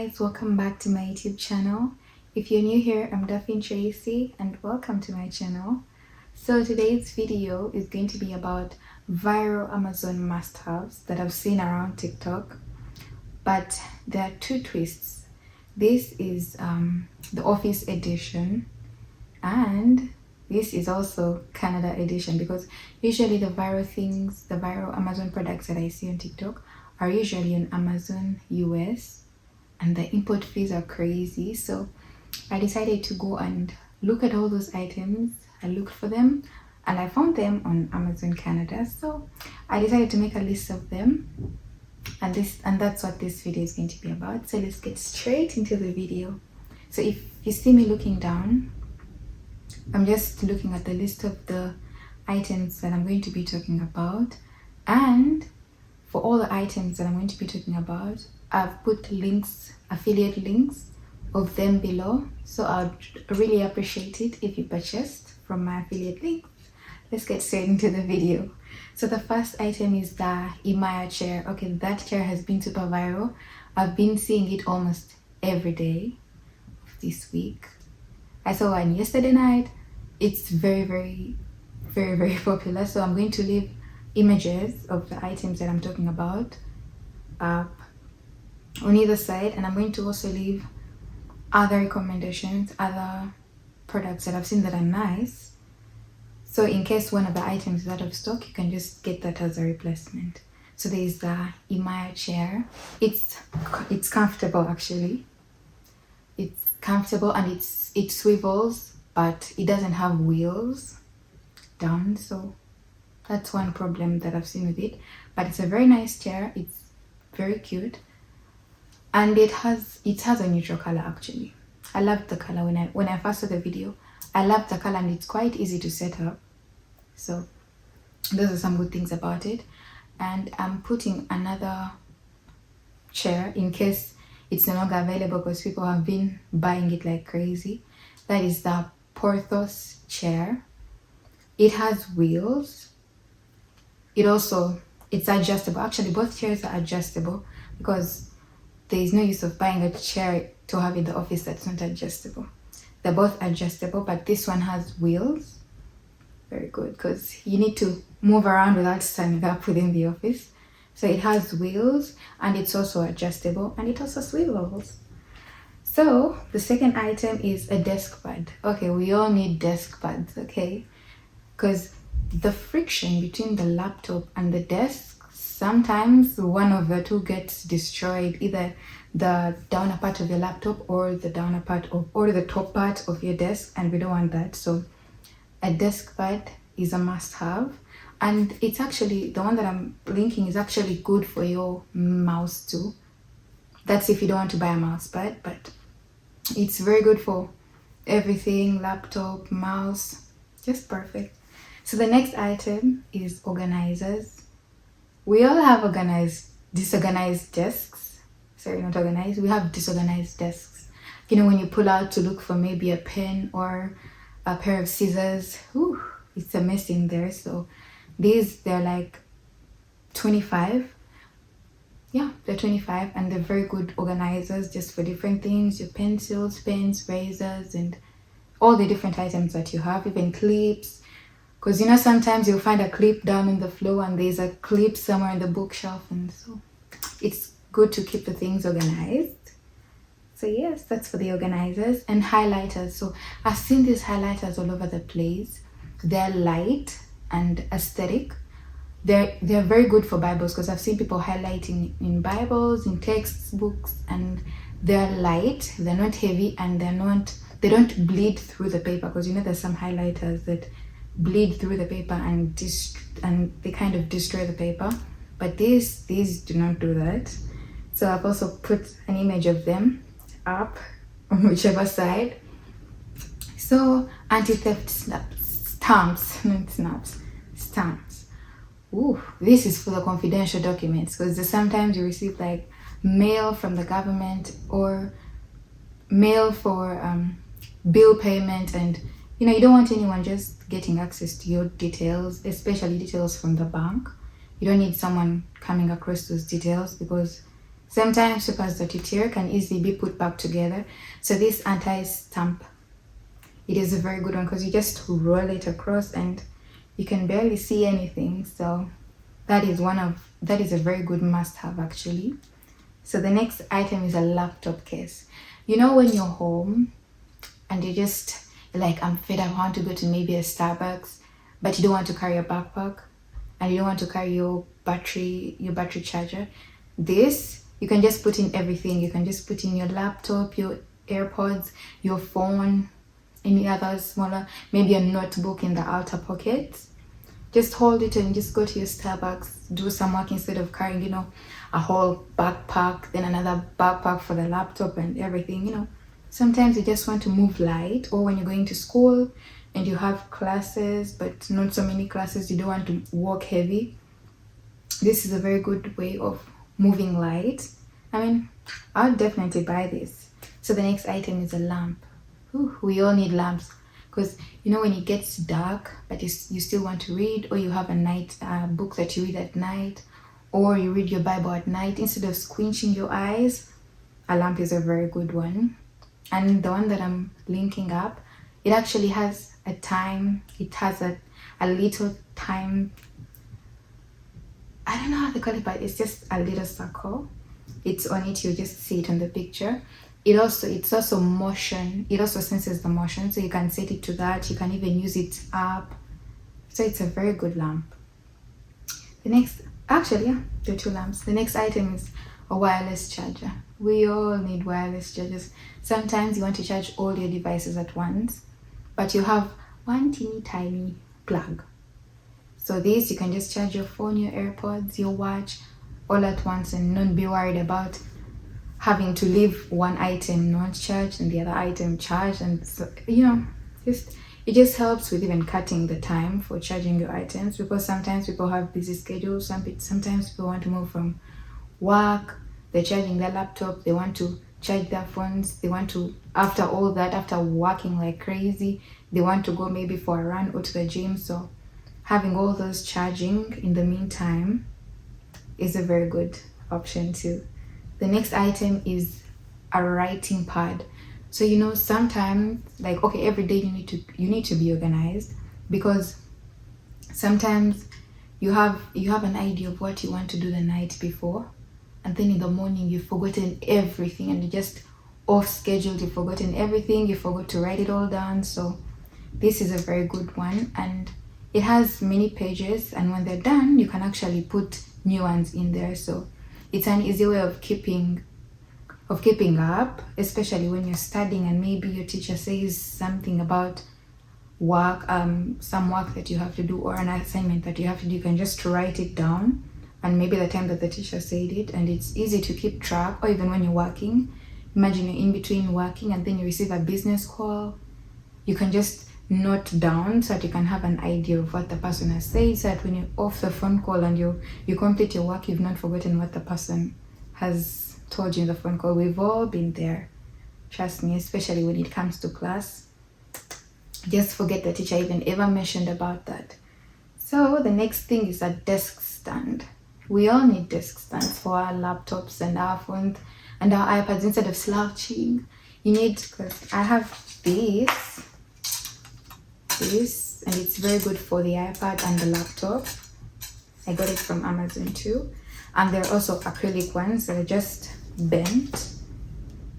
guys, welcome back to my YouTube channel. If you're new here, I'm Daphne Tracy and welcome to my channel. So today's video is going to be about viral Amazon must-haves that I've seen around TikTok, but there are two twists. This is the Office edition and this is also Canada edition, because usually the viral Amazon products that I see on TikTok are usually on Amazon US and the import fees are crazy. So I decided to go and look at all those items. I looked for them and I found them on Amazon Canada. So I decided to make a list of them, and that's what this video is going to be about. So let's get straight into the video. So if you see me looking down, I'm just looking at the list of the items that I'm going to be talking about, and for all the items that I'm going to be talking about, I've put links, affiliate links of them below. So I'd really appreciate it if you purchased from my affiliate links. Let's get straight into the video. So the first item is the Imaya chair. Okay, that chair has been super viral. I've been seeing it almost every day this week. I saw one yesterday night. It's very popular. So I'm going to leave images of the items that I'm talking about up on either side, and I'm going to also leave other recommendations, other products that I've seen that are nice. So in case one of the items is out of stock, you can just get that as a replacement. So there's the Imaya chair. It's comfortable actually. It's comfortable and it swivels, but it doesn't have wheels down, so that's one problem that I've seen with it. But it's a very nice chair. It's very cute, and it has a neutral color actually. I loved the color when I first saw the video. I loved the color and it's quite easy to set up. So those are some good things about it. And I'm putting another chair in case it's no longer available, because people have been buying it like crazy. That is the Porthos chair. It has wheels. It's adjustable. Actually, both chairs are adjustable, because there is no use of buying a chair to have in the office that's not adjustable. They're both adjustable, but this one has wheels. Very good, because you need to move around without standing up within the office. So it has wheels and it's also adjustable and it also swivels. So the second item is a desk pad. Okay, we all need desk pads, okay? Because the friction between the laptop and the desk, sometimes one of the two gets destroyed, either the downer part of your laptop or the top part of your desk, and we don't want that. So a desk pad is a must-have, and it's actually, the one that I'm linking is actually good for your mouse too. That's if you don't want to buy a mouse pad, but it's very good for everything, laptop, mouse, just perfect. So the next item is organizers. We all have disorganized desks. Sorry, not organized. We have disorganized desks. You know, when you pull out to look for maybe a pen or a pair of scissors, it's a mess in there. So they're like 25. Yeah, they're 25 and they're very good organizers just for different things. Your pencils, pens, razors, and all the different items that you have, even clips. Because you know, sometimes you'll find a clip down in the floor and there's a clip somewhere in the bookshelf, and so it's good to keep the things organized. So yes, that's for the organizers. And highlighters. So I've seen these highlighters all over the place. They're light and aesthetic. They're very good for Bibles, because I've seen people highlighting in Bibles, in textbooks, and they're light, they're not heavy, and they don't bleed through the paper, because you know there's some highlighters that bleed through the paper and they kind of destroy the paper, but these do not do that. So I've also put an image of them up on whichever side. So anti-theft stamps. Ooh, this is for the confidential documents, because sometimes you receive like mail from the government or mail for bill payment, and you know, you don't want anyone just getting access to your details, especially details from the bank. You don't need someone coming across those details, because Sometimes papers that you tear can easily be put back together. So this anti-stamp, it is a very good one because you just roll it across and you can barely see anything. So that is a very good must-have actually. So the next item is a laptop case. You know when you're home and you just like, I'm fed up, I want to go to maybe a Starbucks, but you don't want to carry a backpack and you don't want to carry your battery charger. This, you can just put in everything. You can just put in your laptop, your AirPods, your phone, any other smaller, maybe a notebook in the outer pocket. Just hold it and just go to your Starbucks, do some work instead of carrying, a whole backpack, then another backpack for the laptop and everything, Sometimes you just want to move light, or when you're going to school and you have classes, but not so many classes, you don't want to walk heavy. This is a very good way of moving light. I mean, I'll definitely buy this. So the next item is a lamp. Ooh, we all need lamps because when it gets dark but you still want to read, or you have a night book that you read at night, or you read your Bible at night, instead of squinching your eyes, a lamp is a very good one. And the one that I'm linking up, it actually has a time. It has a little time, I don't know how to call it, but it's just a little circle. It's on it, you just see it on the picture. It's also motion. It also senses the motion, so you can set it to that. You can even use it up. So it's a very good lamp. The next, actually, yeah, the two lamps. The next item is a wireless charger. We all need wireless chargers. Sometimes you want to charge all your devices at once, but you have one teeny tiny plug. So this, you can just charge your phone, your AirPods, your watch all at once and not be worried about having to leave one item not charged and the other item charged. And so, it just helps with even cutting the time for charging your items, because sometimes people have busy schedules. Sometimes people want to move from work, they're charging their laptop, they want to charge their phones, they want to, after all that, after working like crazy, they want to go maybe for a run or to the gym. So having all those charging in the meantime is a very good option too. The next item is a writing pad. So sometimes, like, okay, every day you need to be organized, because sometimes you have an idea of what you want to do the night before, and then in the morning you've forgotten everything and you just off schedule, you've forgotten everything, you forgot to write it all down. So this is a very good one, and it has many pages, and when they're done you can actually put new ones in there. So it's an easy way of keeping up, especially when you're studying and maybe your teacher says something about work, some work that you have to do or an assignment that you have to do. You can just write it down, and maybe the time that the teacher said it, and it's easy to keep track. Or even when you're working, imagine you're in between working and then you receive a business call, you can just note down so that you can have an idea of what the person has said, so that when you're off the phone call and you complete your work, you've not forgotten what the person has told you in the phone call. We've all been there, trust me, especially when it comes to class. Just forget the teacher even ever mentioned about that. So the next thing is a desk stand. We all need desk stands for our laptops and our phones and our iPads. Instead of slouching, you need, because I have this, and it's very good for the iPad and the laptop. I got it from Amazon too. And there are also acrylic ones that are just bent,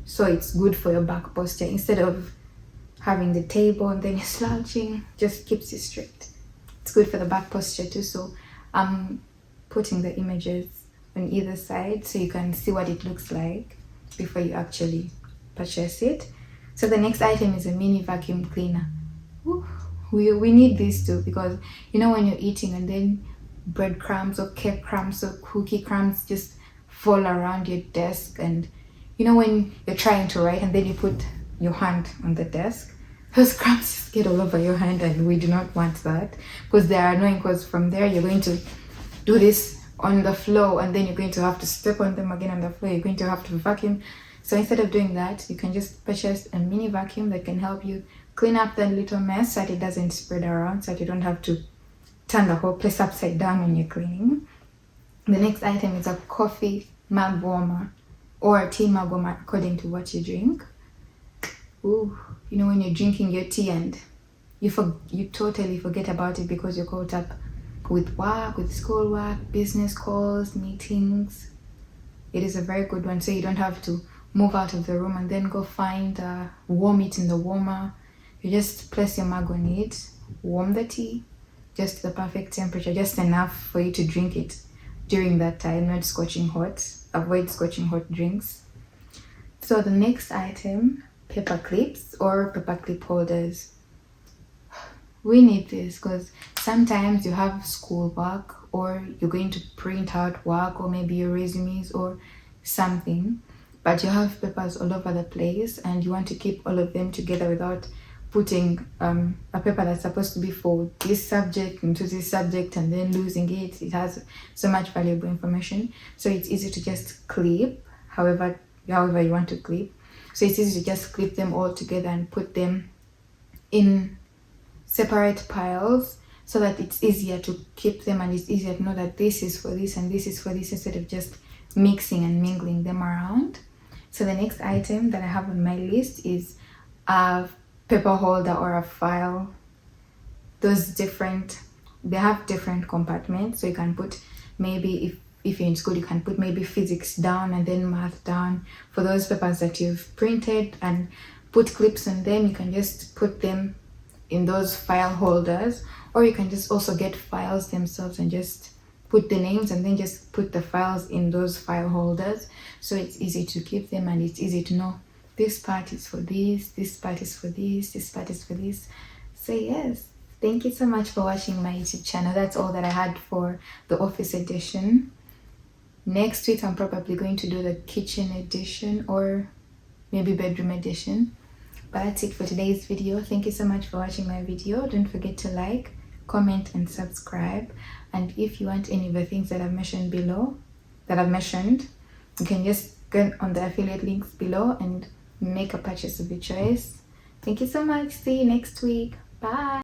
so it's good for your back posture. Instead of having the table and then you're slouching, just keeps you straight. It's good for the back posture too. So I'm putting the images on either side so you can see what it looks like before you actually purchase it. So the next item is a mini vacuum cleaner. Ooh, we need this too, because when you're eating and then breadcrumbs or cake crumbs or cookie crumbs just fall around your desk, and when you're trying to write and then you put your hand on the desk, those crumbs just get all over your hand, and we do not want that, because they are annoying. Because from there you're going to do this on the floor, and then you're going to have to step on them again on the floor, you're going to have to vacuum. So instead of doing that, you can just purchase a mini vacuum that can help you clean up that little mess so that it doesn't spread around, so that you don't have to turn the whole place upside down when you're cleaning. The next item is a coffee mug warmer. or tea mug according to what you drink. Ooh, you know, when you're drinking your tea and you totally forget about it because you're caught up with work, with schoolwork, business calls, meetings. It is a very good one, so you don't have to move out of the room and then go find warm it in the warmer. You just place your mug on it, warm the tea just to the perfect temperature, just enough for you to drink it during that time, not scorching hot. Avoid scorching hot drinks. So the next item, paper clips or paper clip holders. We need this because sometimes you have school work or you're going to print out work or maybe your resumes or something, but you have papers all over the place and you want to keep all of them together without putting a paper that's supposed to be for this subject into this subject and then losing it. It has so much valuable information, so it's easy to just clip however you want to clip. So it's easy to just clip them all together and put them in separate piles so that it's easier to keep them and it's easier to know that this is for this and this is for this, instead of just mixing and mingling them around. So the next item that I have on my list is a paper holder or a file. They have different compartments, so you can put, maybe if you're in school, you can put maybe physics down and then math down. For those papers that you've printed and put clips on them, you can just put them in those file holders, or you can just also get files themselves and just put the names and then just put the files in those file holders, so it's easy to keep them and it's easy to know this part is for this part is for this part is for this. So yes, thank you so much for watching my YouTube channel. That's all that I had for the office edition. Next week I'm probably going to do the kitchen edition or maybe bedroom edition. But that's it for today's video. Thank you so much for watching my video. Don't forget to like, comment and subscribe. And if you want any of the things that I've mentioned below, you can just go on the affiliate links below and make a purchase of your choice. Thank you so much. See you next week. Bye.